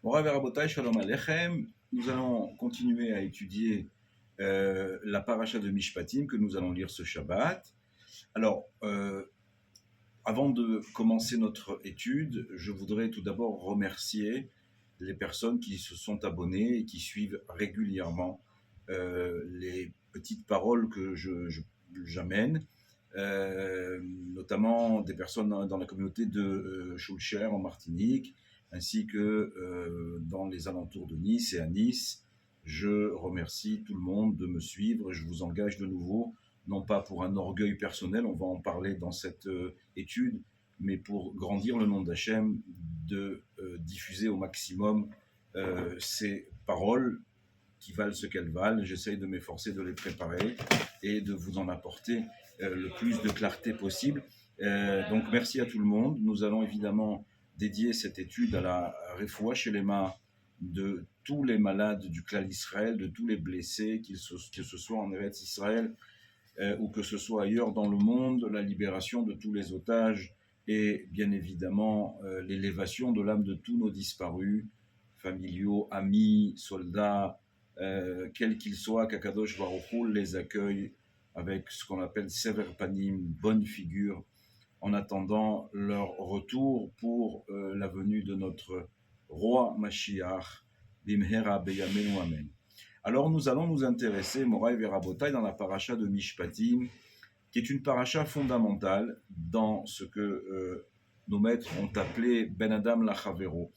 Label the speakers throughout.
Speaker 1: Morav et Rabotai, Shalom Aleichem. Nous allons continuer à étudier la paracha de Mishpatim que nous allons lire ce Shabbat. Alors, avant de commencer notre étude, je voudrais tout d'abord remercier les personnes qui se sont abonnées et qui suivent régulièrement les petites paroles que j'amène, notamment des personnes dans la communauté de Schulcher en Martinique, ainsi que dans les alentours de Nice et à Nice. Je remercie tout le monde de me suivre et je vous engage de nouveau, non pas pour un orgueil personnel, on va en parler dans cette étude, mais pour grandir le nom d'Hachem, de diffuser au maximum ces paroles qui valent ce qu'elles valent. J'essaye de m'efforcer de les préparer et de vous en apporter le plus de clarté possible. Donc merci à tout le monde. Nous allons évidemment dédier cette étude à la Refoua Shelema de tous les malades du clan Israël, de tous les blessés, que ce soit en Eretz Israël ou que ce soit ailleurs dans le monde, la libération de tous les otages et bien évidemment l'élévation de l'âme de tous nos disparus, familiaux, amis, soldats, quels qu'ils soient, qu'Akadosh Baruch Hu les accueille avec ce qu'on appelle Sever Panim, bonne figure, en attendant leur retour pour la venue de notre roi Mashiach, Bimhera Beyamenu Amen. Alors nous allons nous intéresser, Moraï Verabotai, dans la paracha de Mishpatim, qui est une paracha fondamentale dans ce que nos maîtres ont appelé Ben Adam Lachavero.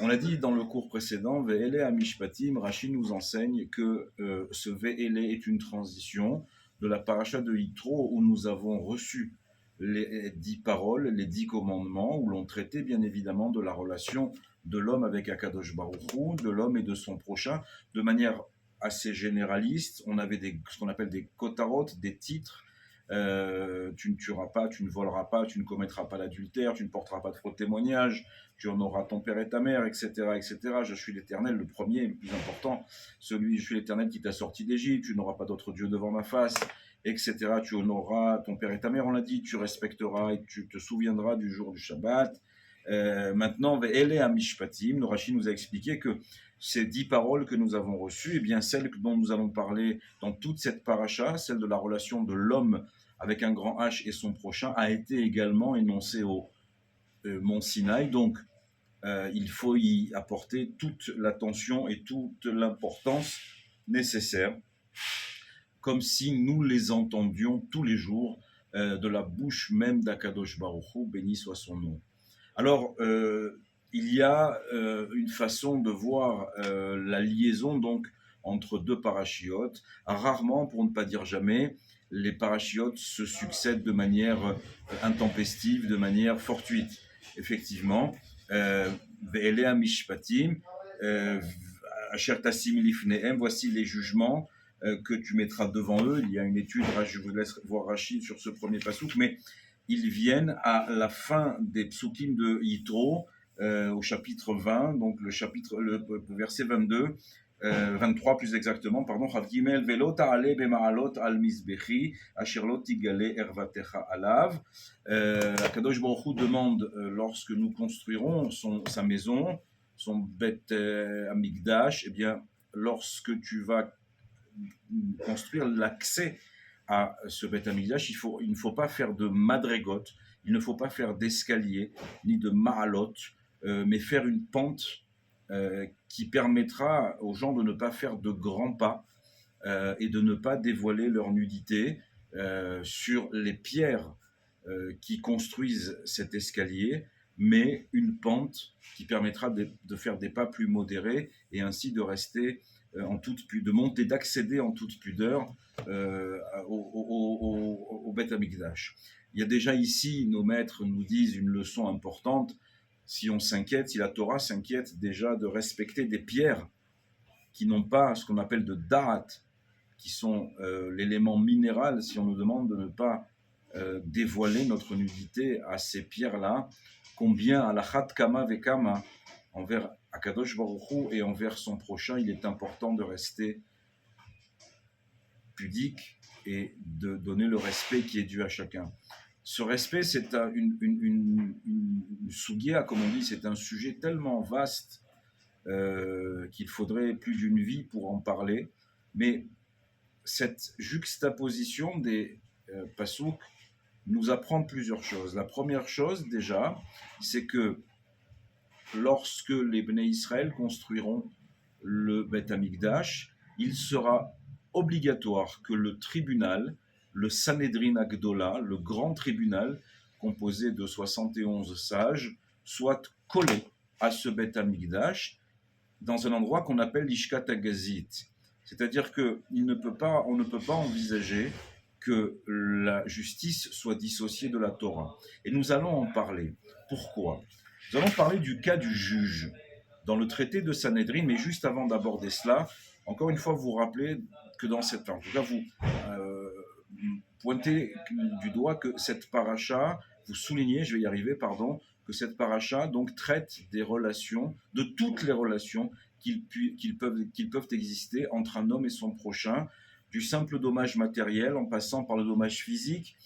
Speaker 1: On l'a dit dans le cours précédent, Ve'ele à Mishpatim, Rashi nous enseigne que ce Ve'ele est une transition de la paracha de Yitro où nous avons reçu les 10 paroles, les 10 commandements, où l'on traitait bien évidemment de la relation de l'homme avec Akadosh Baruch Hu, de l'homme et de son prochain, de manière assez généraliste. On avait ce qu'on appelle des kotarotes, des titres. Tu ne tueras pas, tu ne voleras pas, tu ne commettras pas l'adultère, tu ne porteras pas de faux témoignage, tu honoreras ton père et ta mère, etc., etc. Je suis l'Éternel, le premier, le plus important, je suis l'Éternel qui t'a sorti d'Égypte, tu n'auras pas d'autre Dieu devant ma face, etc. Tu honoreras ton père et ta mère, on l'a dit, tu respecteras et tu te souviendras du jour du Shabbat. Maintenant, Ve'ele à Mishpatim, Rashi nous a expliqué que ces 10 paroles que nous avons reçues, et bien celles dont nous allons parler dans toute cette paracha, celle de la relation de l'homme avec un grand H et son prochain, a été également énoncée au mont Sinaï. Donc, il faut y apporter toute l'attention et toute l'importance nécessaire, comme si nous les entendions tous les jours de la bouche même d'Akadosh Baruch Hu, béni soit son nom. Alors, il y a une façon de voir la liaison donc entre deux parachiotes. Rarement, pour ne pas dire jamais, les parachiotes se succèdent de manière intempestive, de manière fortuite. Effectivement, Ve'elea mishpatim, asher tasim lifnehem, voici les jugements que tu mettras devant eux. Il y a une étude, je vous laisse voir Rachid sur ce premier passouk, mais ils viennent à la fin des psukim de Yitro, au chapitre 20, donc le verset 22, 23 plus exactement, pardon, Chav Gimel, Velo ta'ale bema'alot al mizbechi, asher lo tigale ervatecha alav. Akadosh Baruch Hu demande, lorsque nous construirons sa maison, son Bet Amigdash, eh bien, lorsque tu vas construire l'accès à ce Beth Amikdash, il ne faut pas faire de madrégot, il ne faut pas faire d'escalier, ni de ma'alot, mais faire une pente qui permettra aux gens de ne pas faire de grands pas et de ne pas dévoiler leur nudité sur les pierres qui construisent cet escalier, mais une pente qui permettra de faire des pas plus modérés et ainsi de rester de monter, d'accéder en toute pudeur au Beth Amikdash. Il y a déjà ici, nos maîtres nous disent une leçon importante. Si on s'inquiète, si la Torah s'inquiète déjà de respecter des pierres qui n'ont pas ce qu'on appelle de da'at, qui sont l'élément minéral, si on nous demande de ne pas dévoiler notre nudité à ces pierres-là, combien à la chat kama vekama, envers Akadosh Baruch Hu et envers son prochain, il est important de rester pudique et de donner le respect qui est dû à chacun. Ce respect, c'est une sugia, comme on dit, c'est un sujet tellement vaste qu'il faudrait plus d'une vie pour en parler. Mais cette juxtaposition des pasouks nous apprend plusieurs choses. La première chose, déjà, c'est que lorsque les Bnei Israël construiront le Beth Amikdash, il sera obligatoire que le tribunal, le Sanhedrin Agdola, le grand tribunal composé de 71 sages, soit collé à ce Beth Amikdash dans un endroit qu'on appelle l'Ishkat Agazit. C'est-à-dire qu'on ne peut pas envisager que la justice soit dissociée de la Torah. Et nous allons en parler. Pourquoi ? Nous allons parler du cas du juge dans le traité de Sanhedrin, mais juste avant d'aborder cela, encore une fois, vous rappelez que dans cette... En tout cas, vous pointez du doigt que cette paracha, vous soulignez, je vais y arriver, pardon, que cette paracha donc traite des relations, de toutes les relations qu'ils peuvent exister entre un homme et son prochain, du simple dommage matériel en passant par le dommage physique,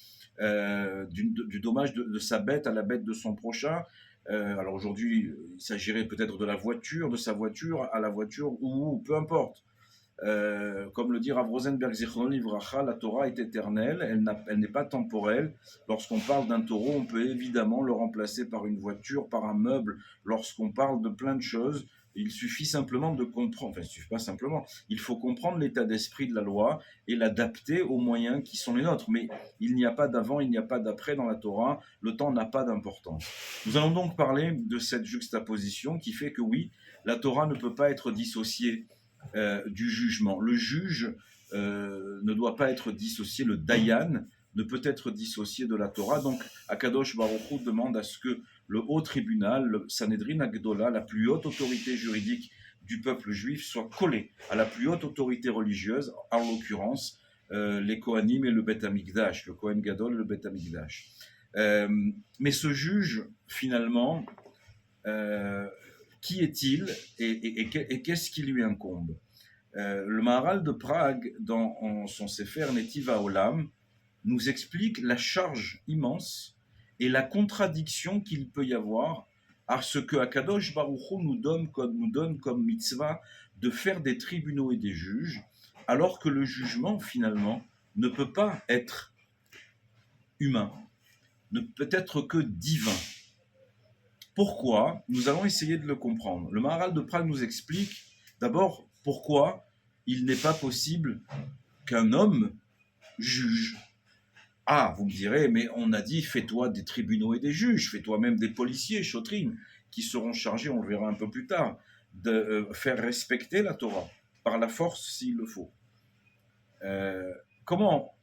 Speaker 1: du dommage de sa bête à la bête de son prochain. Alors aujourd'hui, il s'agirait peut-être de la voiture, de sa voiture à la voiture, ou peu importe. Comme le dit Rav Rosenberg Zichrono Livracha, la Torah est éternelle, elle n'est pas temporelle. Lorsqu'on parle d'un taureau, on peut évidemment le remplacer par une voiture, par un meuble. Lorsqu'on parle de plein de choses, il suffit simplement de comprendre, enfin, il suffit pas simplement, il faut comprendre l'état d'esprit de la loi et l'adapter aux moyens qui sont les nôtres. Mais il n'y a pas d'avant, il n'y a pas d'après dans la Torah, le temps n'a pas d'importance. Nous allons donc parler de cette juxtaposition qui fait que oui, la Torah ne peut pas être dissociée du jugement. Le juge ne doit pas être dissocié, le Dayan ne peut être dissocié de la Torah. Donc, Akadosh Baruch Hu demande à ce que le haut tribunal, le Sanhedrin Agdola, la plus haute autorité juridique du peuple juif, soit collé à la plus haute autorité religieuse, en l'occurrence les Kohanim et le Beth Amikdash, le Kohen Gadol et le Beth Amikdash. Mais ce juge, finalement, qui est-il et qu'est-ce qui lui incombe ? Le Maharal de Prague, dans son Sefer Netiv HaOlam, nous explique la charge immense et la contradiction qu'il peut y avoir à ce que Akadosh Baruch Hu nous donne comme mitzvah de faire des tribunaux et des juges, alors que le jugement, finalement, ne peut pas être humain, ne peut être que divin. Pourquoi ? Nous allons essayer de le comprendre. Le Maharal de Prague nous explique d'abord pourquoi il n'est pas possible qu'un homme juge. Ah, vous me direz, mais on a dit fais-toi des tribunaux et des juges, fais-toi même des policiers, chotrines, qui seront chargés, on le verra un peu plus tard, de faire respecter la Torah, par la force s'il le faut. Comment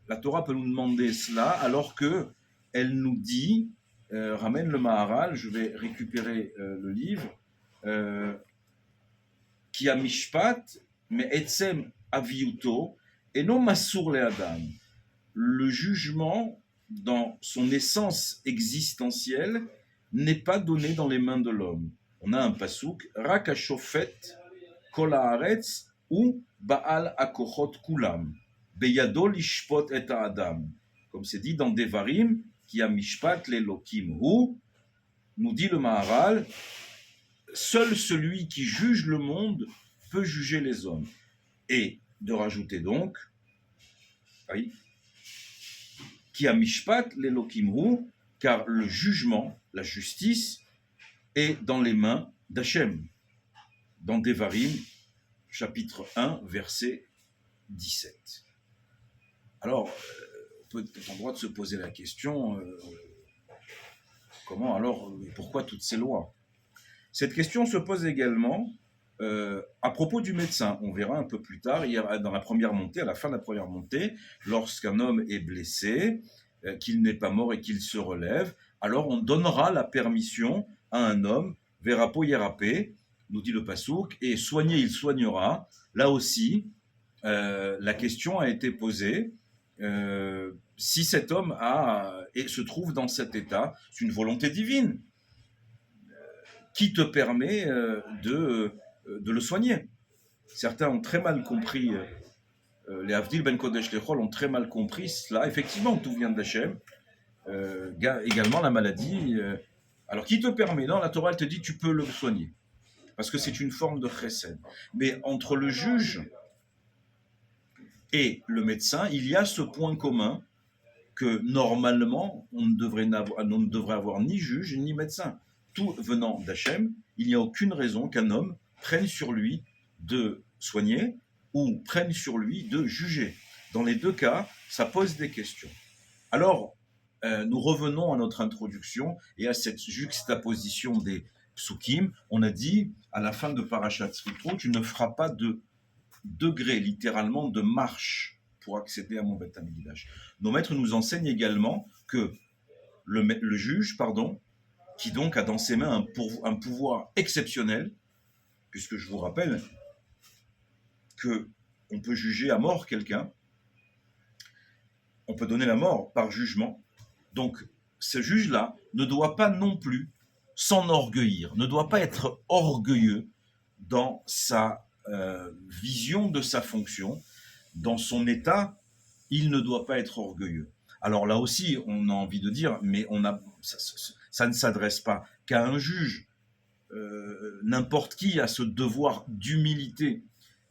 Speaker 1: la Torah peut nous demander cela alors que elle nous dit, ramène le Maharal, je vais récupérer le livre, qui a mishpat, mais etzem aviuto, et non masur le adam. Le jugement, dans son essence existentielle, n'est pas donné dans les mains de l'homme. On a un pasouk, rak hashofet kol haaretz ou baal hakochot kulam, beyado lishpot et adam. Comme c'est dit dans Devarim, qui a mishpat l'Elokim hu, nous dit le Maharal, seul celui qui juge le monde peut juger les hommes. Et de rajouter donc, oui, qui a mishpat l'Elokim hu, car le jugement, la justice, est dans les mains d'Hachem. Dans Devarim, chapitre 1, verset 17. Alors, on peut être en droit de se poser la question, comment alors, pourquoi toutes ces lois ? Cette question se pose également à propos du médecin. On verra un peu plus tard, dans la première montée, à la fin de la première montée, lorsqu'un homme est blessé, qu'il n'est pas mort et qu'il se relève, alors on donnera la permission à un homme, verapo yerapé, nous dit le pasouk, et soigner il soignera. Là aussi, la question a été posée, si cet homme se trouve dans cet état, c'est une volonté divine qui te permet de le soigner. Certains ont très mal compris, les Avdil Ben Kodesh Lechol ont très mal compris cela. Effectivement, tout vient d'Hachem. Également la maladie. Alors, qui te permet ? Non, la Torah, elle te dit, tu peux le soigner. parce que c'est une forme de chesed. Mais entre le juge et le médecin, il y a ce point commun que normalement, on ne devrait avoir ni juge ni médecin. Tout venant d'Hachem, il n'y a aucune raison qu'un homme prenne sur lui de soigner ou prenne sur lui de juger. Dans les deux cas, ça pose des questions. Alors, nous revenons à notre introduction et à cette juxtaposition des psukim. On a dit, à la fin de Parashat Sritro, tu ne feras pas de degré, littéralement, de marche pour accéder à mon Beth Amikdash. Nos maîtres nous enseignent également que le juge, qui donc a dans ses mains un pouvoir exceptionnel, puisque je vous rappelle que on peut juger à mort quelqu'un, on peut donner la mort par jugement. Donc, ce juge-là ne doit pas non plus s'enorgueillir, ne doit pas être orgueilleux dans sa vision de sa fonction, dans son état, il ne doit pas être orgueilleux. Alors là aussi, on a envie de dire, mais ça ne s'adresse pas qu'à un juge. N'importe qui a ce devoir d'humilité.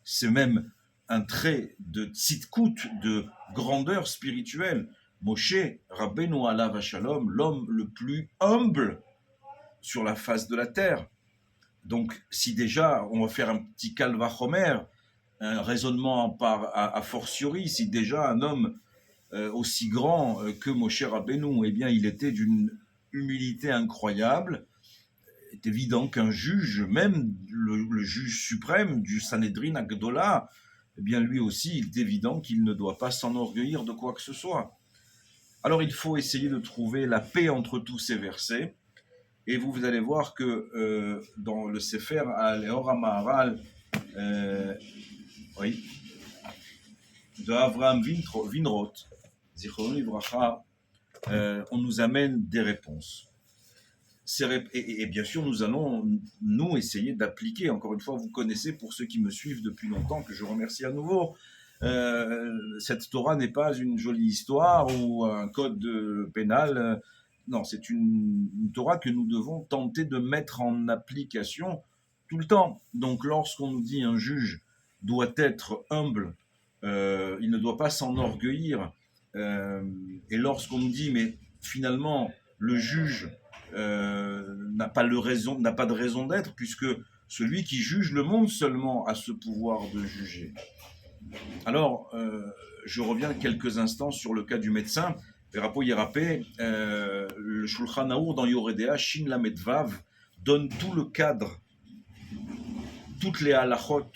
Speaker 1: C'est même un trait de tzidkout, de grandeur spirituelle. Moshe Rabbeinu alav Shalom, l'homme le plus humble sur la face de la terre. Donc, si déjà, on va faire un petit calvachomer, un raisonnement a fortiori, si déjà un homme aussi grand que Moshe Rabbeinu, eh bien, il était d'une humilité incroyable, il est évident qu'un juge, même le juge suprême du Sanhedrin Agdola, eh bien, lui aussi, il est évident qu'il ne doit pas s'enorgueillir de quoi que ce soit. Alors, il faut essayer de trouver la paix entre tous ces versets. Et vous allez voir que dans le Sefer Leor HaMaharal, de Avraham Winroth, Zichrono Livracha, on nous amène des réponses. Et bien sûr, nous allons, nous, essayer d'appliquer. Encore une fois, vous connaissez, pour ceux qui me suivent depuis longtemps, que je remercie à nouveau, cette Torah n'est pas une jolie histoire ou un code pénal. Non, c'est une Torah que nous devons tenter de mettre en application tout le temps. Donc, lorsqu'on nous dit un juge doit être humble, il ne doit pas s'enorgueillir. Et lorsqu'on nous dit, mais finalement, le juge n'a pas de raison d'être, puisque celui qui juge le monde seulement a ce pouvoir de juger. Alors, je reviens quelques instants sur le cas du médecin. Verapo Yerapé, le Shulchan Arour dans Yoredea, Shin Lamed Vav, donne tout le cadre, toutes les halachot,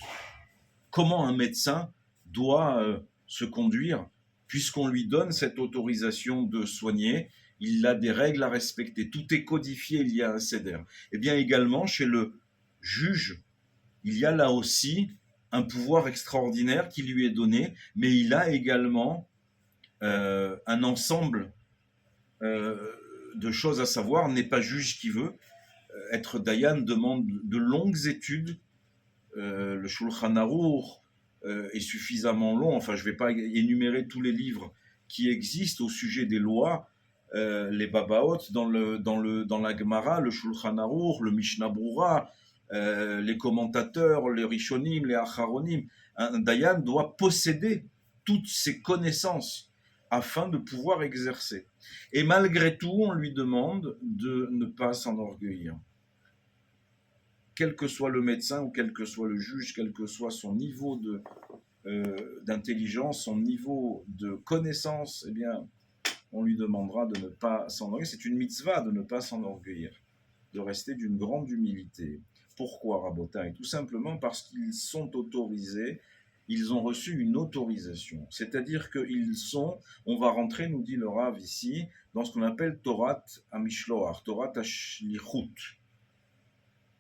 Speaker 1: comment un médecin doit se conduire, puisqu'on lui donne cette autorisation de soigner. Il a des règles à respecter. Tout est codifié, il y a un seder. Et bien également, chez le juge, il y a là aussi un pouvoir extraordinaire qui lui est donné, mais il a également un ensemble de choses à savoir. N'est pas juge qui veut. Être Dayan demande de longues études. Le Shulchan Arour est suffisamment long. Enfin, je ne vais pas énumérer tous les livres qui existent au sujet des lois. Les Babaot dans la Gemara, le Shulchan Arour, le Mishnah Brura, les commentateurs, les Rishonim, les Acharonim. Un Dayan doit posséder toutes ces connaissances afin de pouvoir exercer. Et malgré tout, on lui demande de ne pas s'enorgueillir. Quel que soit le médecin ou quel que soit le juge, quel que soit son niveau d'intelligence, son niveau de connaissance, eh bien, on lui demandera de ne pas s'enorgueillir. C'est une mitzvah de ne pas s'enorgueillir, de rester d'une grande humilité. Pourquoi, Rabotai? Tout simplement parce qu'ils sont autorisés, ils ont reçu une autorisation. C'est-à-dire qu'ils sont, on va rentrer, nous dit le Rav ici, dans ce qu'on appelle Torat HaMishloach, Torat HaShlichut.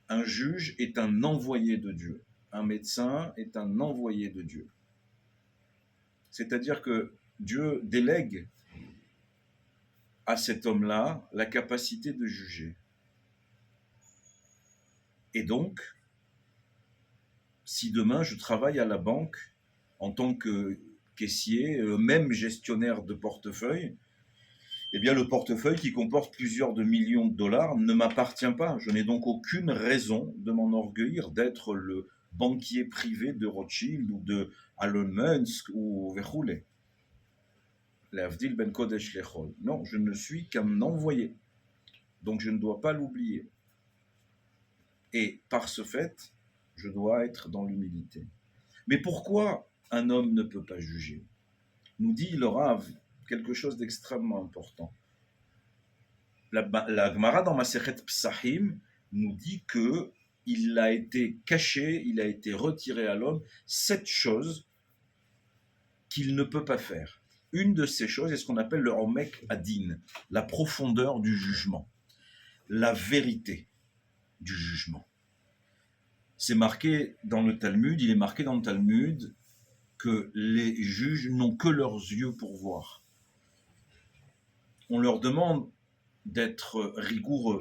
Speaker 1: Un juge est un envoyé de Dieu. Un médecin est un envoyé de Dieu. C'est-à-dire que Dieu délègue à cet homme-là la capacité de juger. Et donc, si demain je travaille à la banque en tant que caissier, même gestionnaire de portefeuille, Eh bien, le portefeuille qui comporte plusieurs de millions de dollars ne m'appartient pas. Je n'ai donc aucune raison de m'enorgueillir d'être le banquier privé de Rothschild ou de Elon Musk ou Verhoule. L'Avdil ben Kodesh Lechol. Non, je ne suis qu'un envoyé. Donc je ne dois pas l'oublier. Et par ce fait, je dois être dans l'humilité. Mais pourquoi un homme ne peut pas juger? Nous dit le Rav quelque chose d'extrêmement important. La Gemara dans Masechet Psahim nous dit que il a été caché, il a été retiré à l'homme 7 choses qu'il ne peut pas faire. Une de ces choses est ce qu'on appelle le Omek Adin, la profondeur du jugement, la vérité du jugement. C'est marqué dans le Talmud, il est marqué dans le Talmud que les juges n'ont que leurs yeux pour voir. On leur demande d'être rigoureux,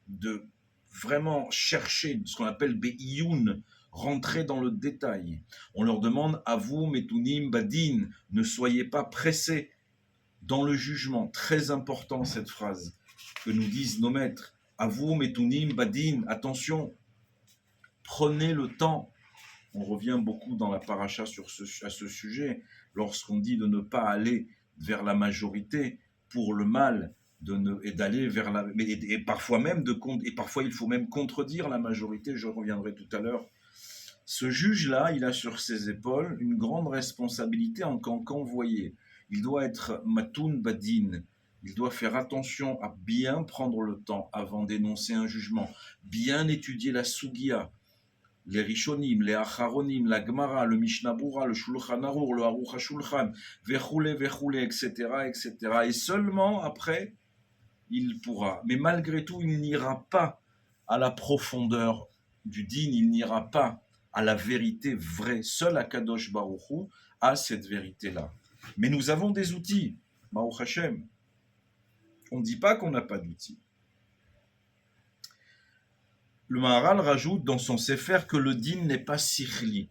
Speaker 1: de vraiment chercher ce qu'on appelle Be'iyun, rentrer dans le détail. On leur demande Avou Metunim Badin, ne soyez pas pressés dans le jugement. Très important cette phrase que nous disent nos maîtres. Avou Metunim Badin, attention, prenez le temps. On revient beaucoup dans la paracha à ce sujet, lorsqu'on dit de ne pas aller vers la majorité pour le mal, et d'aller vers la... Et parfois même, et parfois il faut même contredire la majorité, je reviendrai tout à l'heure. Ce juge-là, il a sur ses épaules une grande responsabilité en tant qu'envoyé. Il doit être Matoun Badin, il doit faire attention à bien prendre le temps avant d'énoncer un jugement, bien étudier la Sugia, les Rishonim, les Acharonim, la Gemara, le Mishnah Bura, le Shulchan Arour, le Aruch HaShulchan, Vechoule, etc., etc. Et seulement après, il pourra. Mais malgré tout, il n'ira pas à la profondeur du din, il n'ira pas à la vérité vraie. Seul Akadosh Baruch Hu a cette vérité-là. Mais nous avons des outils, Baruch Hashem. On ne dit pas qu'on n'a pas d'outils. Le Maharal rajoute dans son Sefer que le din n'est pas sikhli.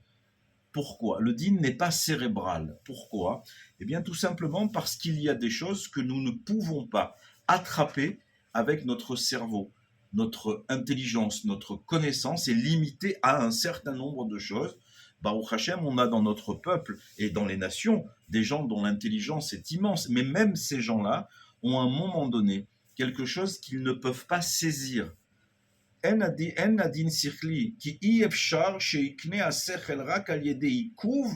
Speaker 1: Pourquoi? Le din n'est pas cérébral. Pourquoi? Eh bien, tout simplement parce qu'il y a des choses que nous ne pouvons pas attraper avec notre cerveau. Notre intelligence, notre connaissance est limitée à un certain nombre de choses. Baruch Hashem, on a dans notre peuple et dans les nations des gens dont l'intelligence est immense. Mais même ces gens-là ont à un moment donné quelque chose qu'ils ne peuvent pas saisir. En adin sikhli, ki i efshar sheikne asechel rak al yedei ikuv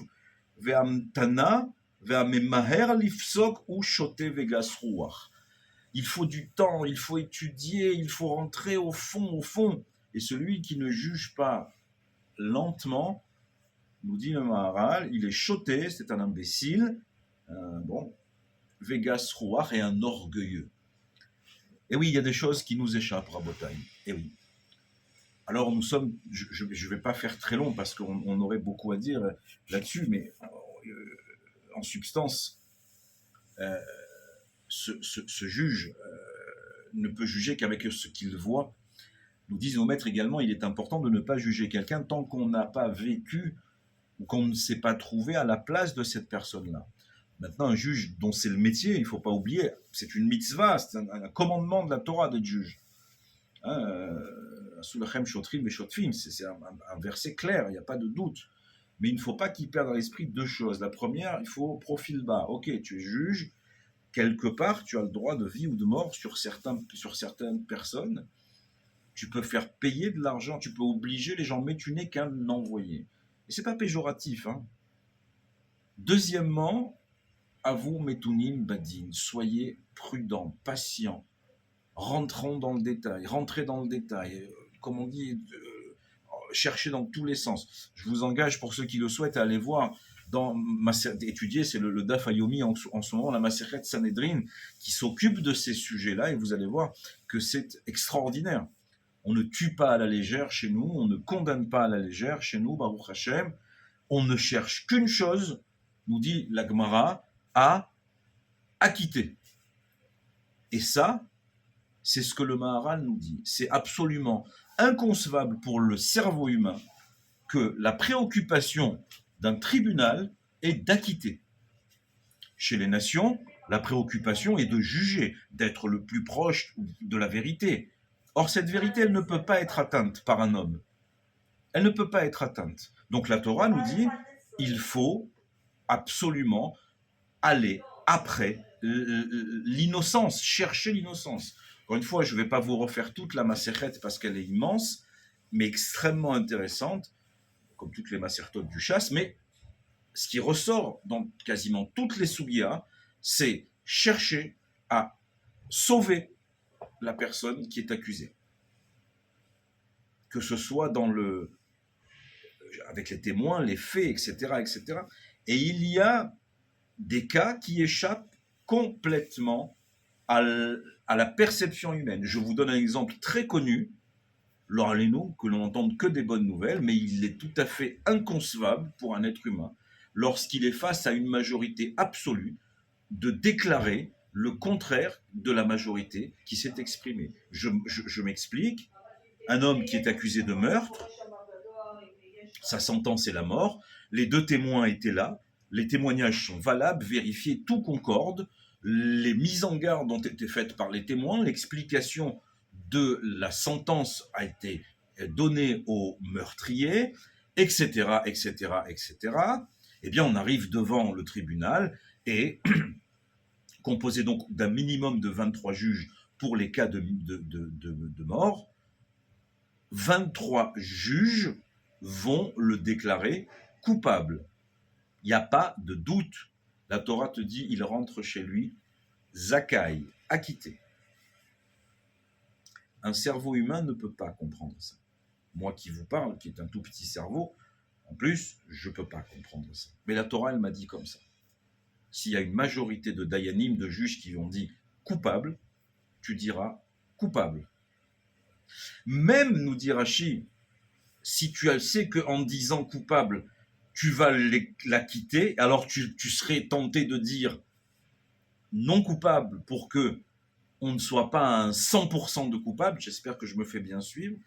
Speaker 1: ve'amtana ve'amemaher lifsok ou shote vegas ruach. Il faut du temps, il faut étudier, il faut rentrer au fond. Et celui qui ne juge pas lentement, nous dit le Maharal, il est choté, c'est un imbécile, vegas ruach est un orgueilleux. Et oui, il y a des choses qui nous échappent, Rabotai. Et oui. Alors nous sommes, je ne vais pas faire très long parce qu'on aurait beaucoup à dire là-dessus, mais en substance, ce juge ne peut juger qu'avec ce qu'il voit. Nous disent nos maîtres également, il est important de ne pas juger quelqu'un tant qu'on n'a pas vécu ou qu'on ne s'est pas trouvé à la place de cette personne-là. Maintenant, un juge dont c'est le métier, il ne faut pas oublier, c'est une mitzvah, c'est un commandement de la Torah d'être juge. C'est un verset clair, il n'y a pas de doute. Mais il ne faut pas qu'il perde à l'esprit 2 choses. La première, il faut profil bas. Ok, tu es juge, quelque part, tu as le droit de vie ou de mort sur certaines personnes. Tu peux faire payer de l'argent, tu peux obliger les gens, mais tu n'es qu'un envoyé. Et ce n'est pas péjoratif. Deuxièmement, à vous, Metunim Badin, soyez prudents, patients. Rentrez dans le détail, comme on dit, cherchez dans tous les sens. Je vous engage, pour ceux qui le souhaitent, à aller voir, étudier, c'est le Daf Hayomi en ce moment, la Masechet Sanhedrin, qui s'occupe de ces sujets-là, et vous allez voir que c'est extraordinaire. On ne tue pas à la légère chez nous, on ne condamne pas à la légère chez nous, Baruch Hashem, on ne cherche qu'une chose, nous dit la Gemara, à acquitter. Et ça, c'est ce que le Maharal nous dit. C'est absolument inconcevable pour le cerveau humain que la préoccupation d'un tribunal est d'acquitter. Chez les nations, La préoccupation est de juger, d'être le plus proche de la vérité. Or, cette vérité, elle ne peut pas être atteinte par un homme. Elle ne peut pas être atteinte. Donc la Torah nous dit, il faut absolument aller après l'innocence, chercher l'innocence. Encore une fois, je ne vais pas vous refaire toute la Masechet parce qu'elle est immense, mais extrêmement intéressante, comme toutes les Masertot du chasse, mais ce qui ressort dans quasiment toutes les Sougias, c'est chercher à sauver la personne qui est accusée. Que ce soit avec les témoins, les faits, etc., etc. Et il y a des cas qui échappent complètement à la perception humaine. Je vous donne un exemple très connu, Laura Leno, que l'on n'entende que des bonnes nouvelles, mais il est tout à fait inconcevable pour un être humain, lorsqu'il est face à une majorité absolue, de déclarer le contraire de la majorité qui s'est exprimée. Je m'explique. Un homme qui est accusé de meurtre, sa sentence est la mort, les deux témoins étaient là, les témoignages sont valables, vérifiés, tout concorde, les mises en garde ont été faites par les témoins, l'explication de la sentence a été donnée au meurtrier, etc., etc., etc. Eh bien, on arrive devant le tribunal et composé donc d'un minimum de 23 juges pour les cas de mort, 23 juges vont le déclarer coupable. Il n'y a pas de doute. La Torah te dit, il rentre chez lui, Zakai, acquitté. Un cerveau humain ne peut pas comprendre ça. Moi qui vous parle, qui est un tout petit cerveau, en plus, je ne peux pas comprendre ça. Mais la Torah, elle m'a dit comme ça. S'il y a une majorité de dayanim, de juges qui ont dit coupable, tu diras coupable. Même, nous dit Rashi, si tu sais qu'en disant coupable, tu vas l'acquitter, alors tu serais tenté de dire non coupable pour que on ne soit pas à un 100% de coupable, j'espère que je me fais bien suivre,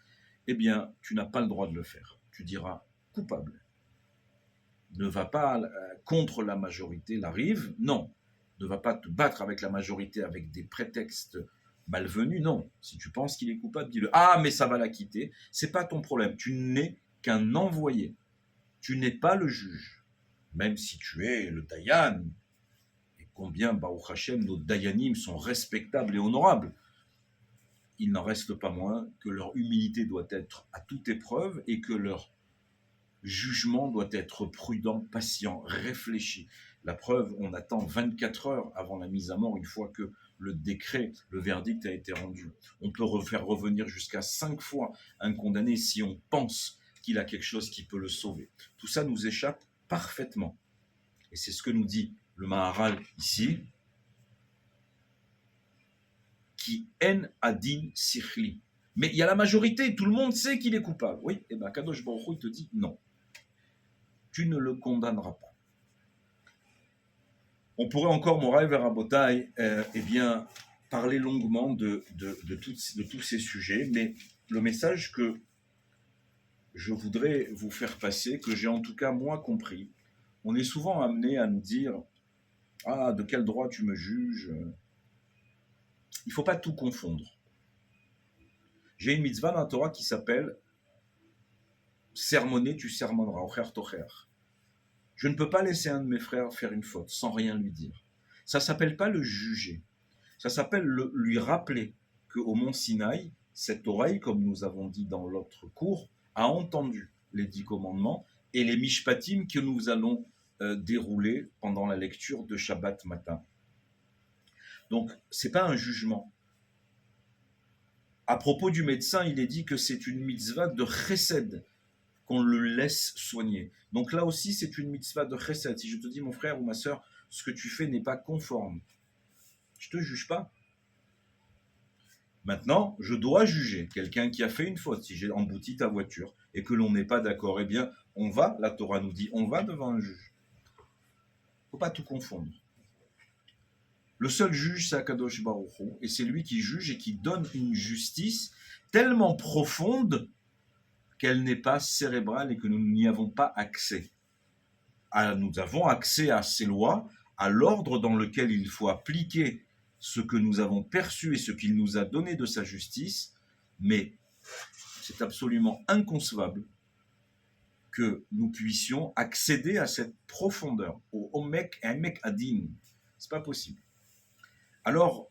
Speaker 1: eh bien, tu n'as pas le droit de le faire. Tu diras coupable. Ne va pas contre la majorité, la rive, non. Ne va pas te battre avec la majorité avec des prétextes malvenus, non. Si tu penses qu'il est coupable, dis-le. Ah, mais ça va l'acquitter. C'est pas ton problème. Tu n'es qu'un envoyé. Tu n'es pas le juge. Même si tu es le Dayan, et combien, Baruch Hashem, nos Dayanim sont respectables et honorables, il n'en reste pas moins que leur humilité doit être à toute épreuve et que leur jugement doit être prudent, patient, réfléchi. La preuve, on attend 24 heures avant la mise à mort, une fois que le décret, le verdict a été rendu. On peut faire revenir jusqu'à 5 fois un condamné si on pense qu'il a quelque chose qui peut le sauver. Tout ça nous échappe parfaitement. Et c'est ce que nous dit le Maharal ici, qui en adin sikhli. Mais il y a la majorité, tout le monde sait qu'il est coupable. Oui, et bien Kadosh Baruch Hu, il te dit non. Tu ne le condamneras pas. On pourrait encore, Moraï Verabotai, parler longuement de tous ces sujets, mais le message que je voudrais vous faire passer, que j'ai en tout cas moi compris, on est souvent amené à nous dire « Ah, de quel droit tu me juges ?» Il ne faut pas tout confondre. J'ai une mitzvah dans la Torah qui s'appelle « Sermonner, tu sermonneras, ocher tocher ». Je ne peux pas laisser un de mes frères faire une faute sans rien lui dire. Ça ne s'appelle pas le juger. Ça s'appelle lui rappeler qu'au mont Sinaï, cette oreille, comme nous avons dit dans l'autre cours, a entendu les 10 commandements et les mishpatim que nous allons dérouler pendant la lecture de Shabbat matin. Donc, ce n'est pas un jugement. À propos du médecin, il est dit que c'est une mitzvah de chesed, qu'on le laisse soigner. Donc là aussi, c'est une mitzvah de chesed. Si je te dis, mon frère ou ma sœur, ce que tu fais n'est pas conforme, je ne te juge pas. Maintenant, je dois juger quelqu'un qui a fait une faute. Si j'ai embouti ta voiture et que l'on n'est pas d'accord, eh bien, on va, la Torah nous dit, on va devant un juge. Il ne faut pas tout confondre. Le seul juge, c'est Akadosh Baruch Hu, et c'est lui qui juge et qui donne une justice tellement profonde qu'elle n'est pas cérébrale et que nous n'y avons pas accès. Nous avons accès à ces lois, à l'ordre dans lequel il faut appliquer ce que nous avons perçu et ce qu'il nous a donné de sa justice, mais c'est absolument inconcevable que nous puissions accéder à cette profondeur, au Omek Adin. C'est pas possible. Alors,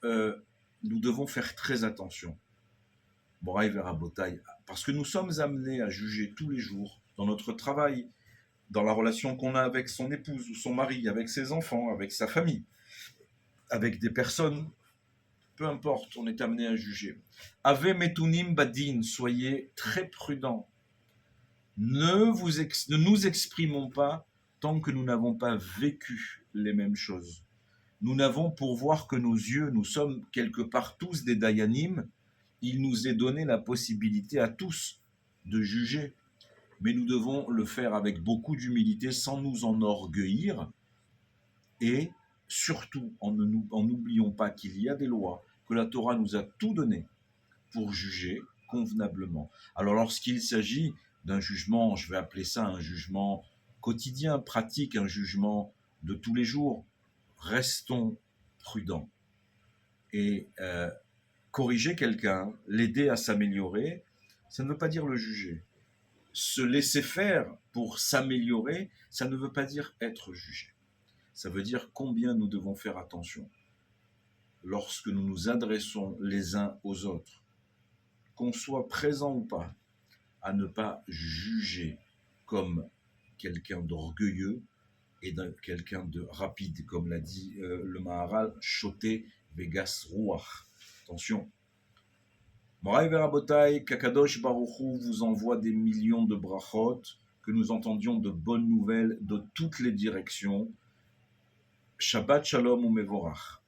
Speaker 1: nous devons faire très attention, Moraï Verabotaï, parce que nous sommes amenés à juger tous les jours, dans notre travail, dans la relation qu'on a avec son épouse ou son mari, avec ses enfants, avec sa famille, avec des personnes, peu importe, on est amené à juger. Ave metunim badin, soyez très prudents. Ne nous exprimons pas tant que nous n'avons pas vécu les mêmes choses. Nous n'avons pour voir que nos yeux, nous sommes quelque part tous des dayanim, il nous est donné la possibilité à tous de juger, mais nous devons le faire avec beaucoup d'humilité, sans nous enorgueillir, et surtout en n'oublions pas qu'il y a des lois, que la Torah nous a tout donné pour juger convenablement. Alors lorsqu'il s'agit d'un jugement, je vais appeler ça un jugement quotidien, pratique, un jugement de tous les jours, restons prudents. Et corriger quelqu'un, l'aider à s'améliorer, ça ne veut pas dire le juger. Se laisser faire pour s'améliorer, ça ne veut pas dire être jugé. Ça veut dire combien nous devons faire attention lorsque nous nous adressons les uns aux autres, qu'on soit présent ou pas, à ne pas juger comme quelqu'un d'orgueilleux et quelqu'un de rapide, comme l'a dit le Maharal, Shoté Vegas Ruach. Attention. Moraï Verabotai, Kakadosh Baruchou vous envoie des millions de brachot, que nous entendions de bonnes nouvelles de toutes les directions. Shabbat Shalom ou Mevorach.